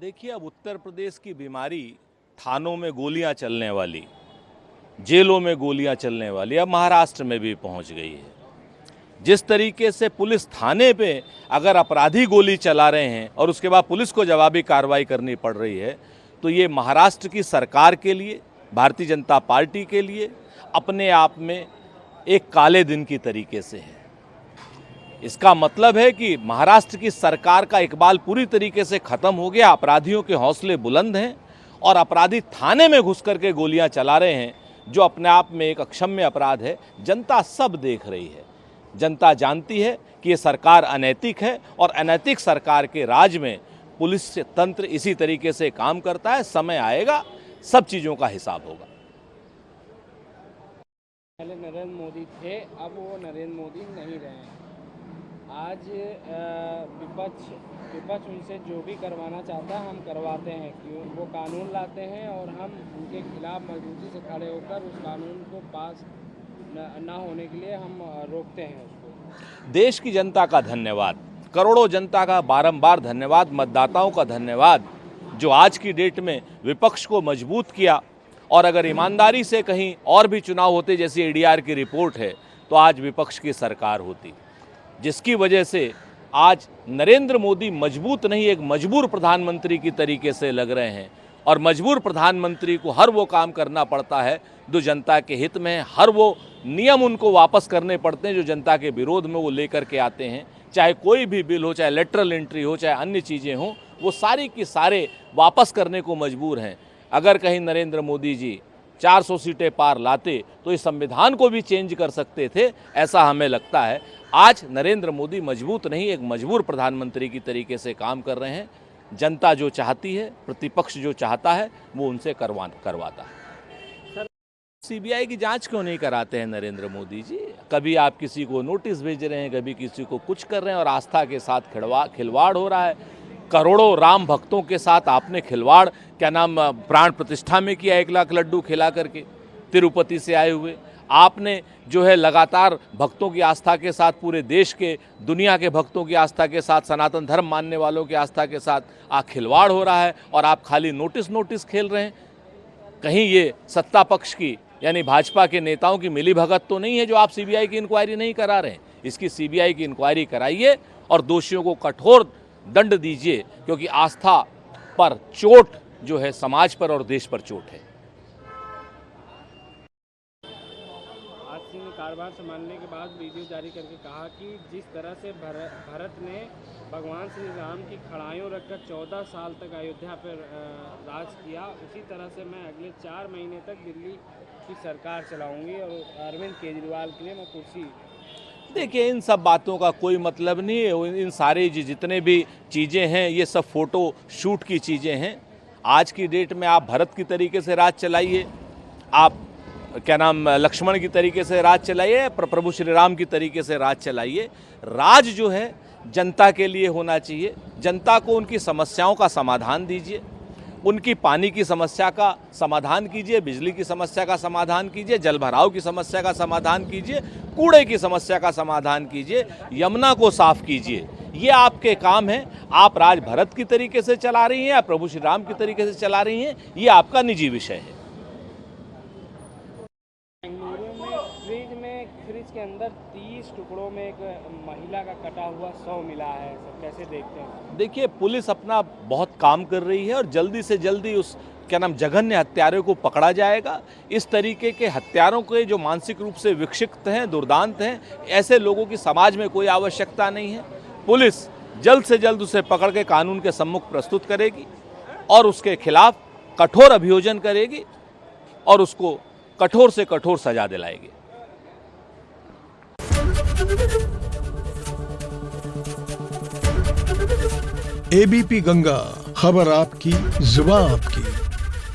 देखिए, अब उत्तर प्रदेश की बीमारी थानों में गोलियां चलने वाली, जेलों में गोलियां चलने वाली अब महाराष्ट्र में भी पहुंच गई है। जिस तरीके से पुलिस थाने पे अगर अपराधी गोली चला रहे हैं और उसके बाद पुलिस को जवाबी कार्रवाई करनी पड़ रही है, तो ये महाराष्ट्र की सरकार के लिए, भारतीय जनता पार्टी के लिए अपने आप में एक काले दिन की तरीके से है। इसका मतलब है कि महाराष्ट्र की सरकार का इकबाल पूरी तरीके से खत्म हो गया। अपराधियों के हौसले बुलंद हैं और अपराधी थाने में घुस करके गोलियां चला रहे हैं, जो अपने आप में एक अक्षम्य अपराध है। जनता सब देख रही है, जनता जानती है कि ये सरकार अनैतिक है और अनैतिक सरकार के राज में पुलिस तंत्र इसी तरीके से काम करता है। समय आएगा, सब चीज़ों का हिसाब होगा। पहले नरेंद्र मोदी थे, अब वो नरेंद्र मोदी नहीं रहे हैं। आज विपक्ष उनसे जो भी करवाना चाहता है हम करवाते हैं, क्यों वो कानून लाते हैं और हम उनके खिलाफ मजबूती से खड़े होकर उस कानून को पास ना होने के लिए हम रोकते हैं उसको। देश की जनता का धन्यवाद, करोड़ों जनता का बारंबार धन्यवाद, मतदाताओं का धन्यवाद, जो आज की डेट में विपक्ष को मजबूत किया। और अगर ईमानदारी से कहीं और भी चुनाव होते, जैसी एडीआर की रिपोर्ट है, तो आज विपक्ष की सरकार होती, जिसकी वजह से आज नरेंद्र मोदी मजबूत नहीं, एक मजबूर प्रधानमंत्री की तरीके से लग रहे हैं। और मजबूर प्रधानमंत्री को हर वो काम करना पड़ता है जो जनता के हित में है, हर वो नियम उनको वापस करने पड़ते हैं जो जनता के विरोध में वो लेकर के आते हैं। चाहे कोई भी बिल हो, चाहे लेटरल एंट्री हो, चाहे अन्य चीज़ें हों, वो सारी की सारे वापस करने को मजबूर हैं। अगर कहीं नरेंद्र मोदी जी 400 सीटें पार लाते तो इस संविधान को भी चेंज कर सकते थे, ऐसा हमें लगता है। आज नरेंद्र मोदी मजबूत नहीं, एक मजबूर प्रधानमंत्री की तरीके से काम कर रहे हैं। जनता जो चाहती है, प्रतिपक्ष जो चाहता है, वो उनसे करवाता है। सीबीआई की जांच क्यों नहीं कराते हैं नरेंद्र मोदी जी? कभी आप किसी को नोटिस भेज रहे हैं, कभी किसी को कुछ कर रहे हैं, और आस्था के साथ खिलवाड़ हो रहा है। करोड़ों राम भक्तों के साथ आपने खिलवाड़, क्या नाम, प्राण प्रतिष्ठा में किया, 1 लाख लड्डू खिला करके तिरुपति से आए हुए। आपने जो है लगातार भक्तों की आस्था के साथ, पूरे देश के, दुनिया के भक्तों की आस्था के साथ, सनातन धर्म मानने वालों की आस्था के साथ खिलवाड़ हो रहा है, और आप खाली नोटिस खेल रहे हैं। कहीं ये सत्ता पक्ष की, यानी भाजपा के नेताओं की मिलीभगत तो नहीं है जो आप सीबीआई की इंक्वायरी नहीं करा रहे हैं? इसकी सीबीआई की इंक्वायरी कराइए और दोषियों को कठोर दंड दीजिए, क्योंकि आस्था पर चोट जो है समाज पर और देश पर चोट है। आज सिंह ने कारभार संभालने के बाद वीडियो जारी करके कहा कि जिस तरह से भरत ने भगवान श्री राम की खड़ाइयों रखकर 14 साल तक अयोध्या पर राज किया, उसी तरह से मैं अगले 4 महीने तक दिल्ली की सरकार चलाऊंगी और अरविंद केजरीवाल के लिए मैं कुर्सी। देखिए, इन सब बातों का कोई मतलब नहीं है। इन सारे जितने भी चीज़ें हैं, ये सब फोटो शूट की चीज़ें हैं। आज की डेट में आप भरत की तरीके से राज चलाइए, आप क्या नाम, लक्ष्मण की तरीके से राज चलाइए, प्रभु श्री राम की तरीके से राज चलाइए। राज जो है जनता के लिए होना चाहिए। जनता को उनकी समस्याओं का समाधान दीजिए, उनकी पानी की समस्या का समाधान कीजिए, बिजली की समस्या का समाधान कीजिए, जल भराव की समस्या का समाधान कीजिए, कूड़े की समस्या का समाधान कीजिए, यमुना को साफ कीजिए। ये आपके काम हैं। आप राज भरत की तरीके से चला रही हैं या प्रभु श्री राम की तरीके से चला रही हैं, ये आपका निजी विषय है। बेंगलुरु में फ्रिज के अंदर 30 टुकड़ों में एक महिला का कटा हुआ शव मिला है, सब कैसे देखते हैं? देखिए, पुलिस अपना बहुत काम कर रही है और जल्दी से जल्दी उस क्या नाम जघन्य हत्यारों को पकड़ा जाएगा। इस तरीके के हत्यारों के जो मानसिक रूप से विक्षिप्त हैं, दुर्दांत हैं, ऐसे लोगों की समाज में कोई आवश्यकता नहीं है। पुलिस जल्द से जल्द उसे पकड़ के कानून के सम्मुख प्रस्तुत करेगी और उसके खिलाफ कठोर अभियोजन करेगी और उसको कठोर से कठोर सजा दिलाएगी। एबीपी गंगा, खबर आपकी, जुबान आपकी।